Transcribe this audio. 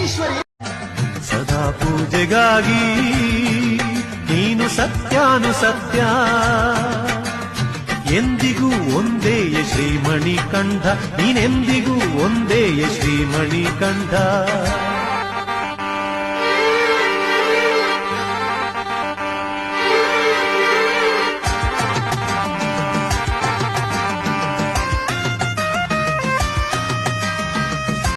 ಈಶ್ವರಿ ಸದಾ ಪೂಜೆಗಾಗಿ ನೀನು ಸತ್ಯಾನುಸತ್ಯ, ಎಂದಿಗೂ ಒಂದೇಯ ಶ್ರೀಮಣಿ ಕಂಠ, ನೀನೆಂದಿಗೂ ಒಂದೇಯ ಶ್ರೀಮಣಿ ಕಂಠ.